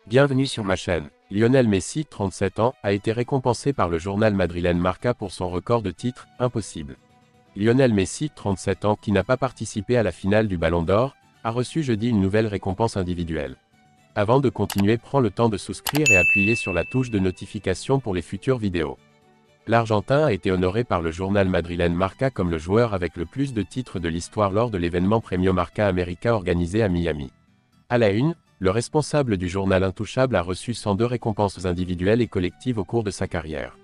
Bienvenue sur ma chaîne. Lionel Messi, 37 ans, a été récompensé par le journal madrilène Marca pour son record de titres « Impossible ». Lionel Messi, 37 ans, qui n'a pas participé à la finale du Ballon d'Or, a reçu jeudi une nouvelle récompense individuelle. Avant de continuer, prends le temps de souscrire et appuyer sur la touche de notification pour les futures vidéos. L'Argentin a été honoré par le journal madrilène Marca comme le joueur avec le plus de titres de l'histoire lors de l'événement Premio Marca América organisé à Miami. À la une, le responsable du journal intouchable a reçu 102 récompenses individuelles et collectives au cours de sa carrière.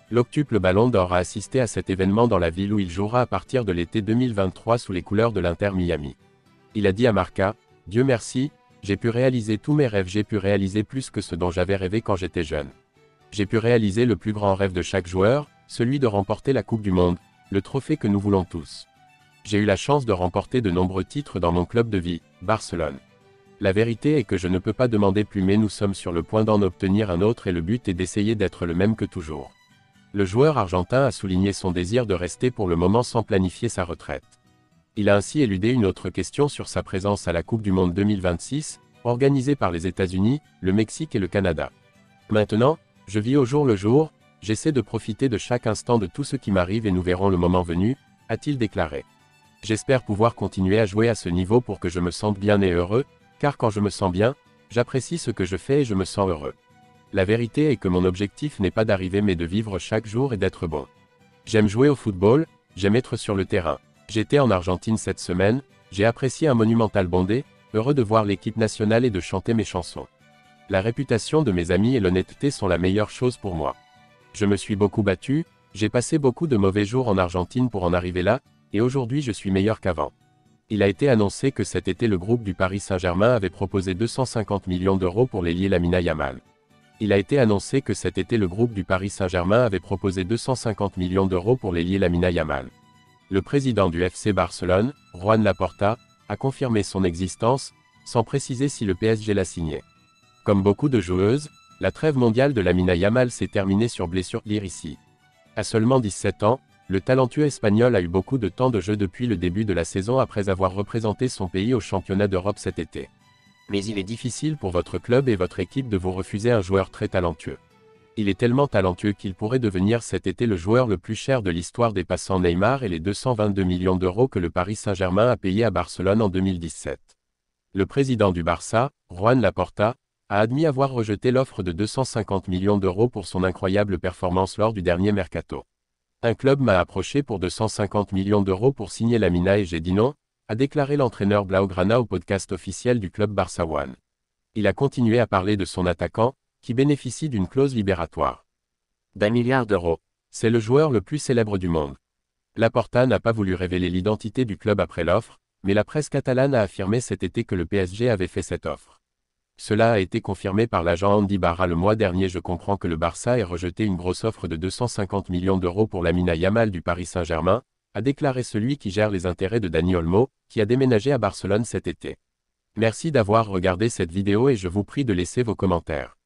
L'octuple Ballon d'Or a assisté à cet événement dans la ville où il jouera à partir de l'été 2023 sous les couleurs de l'Inter Miami. Il a dit à Marca, « Dieu merci, j'ai pu réaliser tous mes rêves, j'ai pu réaliser plus que ce dont j'avais rêvé quand j'étais jeune. J'ai pu réaliser le plus grand rêve de chaque joueur, celui de remporter la Coupe du Monde, le trophée que nous voulons tous. J'ai eu la chance de remporter de nombreux titres dans mon club de vie, Barcelone. La vérité est que je ne peux pas demander plus, mais nous sommes sur le point d'en obtenir un autre et le but est d'essayer d'être le même que toujours. » Le joueur argentin a souligné son désir de rester pour le moment sans planifier sa retraite. Il a ainsi éludé une autre question sur sa présence à la Coupe du Monde 2026, organisée par les États-Unis, le Mexique et le Canada. Maintenant, je vis au jour le jour, j'essaie de profiter de chaque instant de tout ce qui m'arrive et nous verrons le moment venu, a-t-il déclaré. J'espère pouvoir continuer à jouer à ce niveau pour que je me sente bien et heureux, car quand je me sens bien, j'apprécie ce que je fais et je me sens heureux. La vérité est que mon objectif n'est pas d'arriver mais de vivre chaque jour et d'être bon. J'aime jouer au football, j'aime être sur le terrain. J'étais en Argentine cette semaine, j'ai apprécié un monumental bondé, heureux de voir l'équipe nationale et de chanter mes chansons. La réputation de mes amis et l'honnêteté sont la meilleure chose pour moi. Je me suis beaucoup battu, j'ai passé beaucoup de mauvais jours en Argentine pour en arriver là, et aujourd'hui je suis meilleur qu'avant. Il a été annoncé que cet été le groupe du Paris Saint-Germain avait proposé 250 millions d'euros pour l'ailier Lamine Yamal. Il a été annoncé que cet été le groupe du Paris Saint-Germain avait proposé 250 millions d'euros pour l'ailier Lamine Yamal. Le président du FC Barcelone, Joan Laporta, a confirmé son existence, sans préciser si le PSG l'a signé. Comme beaucoup de joueuses, la trêve mondiale de Lamine Yamal s'est terminée sur blessure ici. À seulement 17 ans, le talentueux espagnol a eu beaucoup de temps de jeu depuis le début de la saison après avoir représenté son pays au championnat d'Europe cet été. Mais il est difficile pour votre club et votre équipe de vous refuser un joueur très talentueux. Il est tellement talentueux qu'il pourrait devenir cet été le joueur le plus cher de l'histoire dépassant Neymar et les 222 millions d'euros que le Paris Saint-Germain a payé à Barcelone en 2017. Le président du Barça, Joan Laporta, a admis avoir rejeté l'offre de 250 millions d'euros pour son incroyable performance lors du dernier mercato. Un club m'a approché pour 250 millions d'euros pour signer Lamina et j'ai dit non, a déclaré l'entraîneur Blaugrana au podcast officiel du club Barça One. Il a continué à parler de son attaquant, qui bénéficie d'une clause libératoire d'1 milliard d'euros. C'est le joueur le plus célèbre du monde. Laporta n'a pas voulu révéler l'identité du club après l'offre, mais la presse catalane a affirmé cet été que le PSG avait fait cette offre. Cela a été confirmé par l'agent Andy Barra le mois dernier. Je comprends que le Barça ait rejeté une grosse offre de 250 millions d'euros pour Lamine Yamal du Paris Saint-Germain, a déclaré celui qui gère les intérêts de Dani Olmo, qui a déménagé à Barcelone cet été. Merci d'avoir regardé cette vidéo et je vous prie de laisser vos commentaires.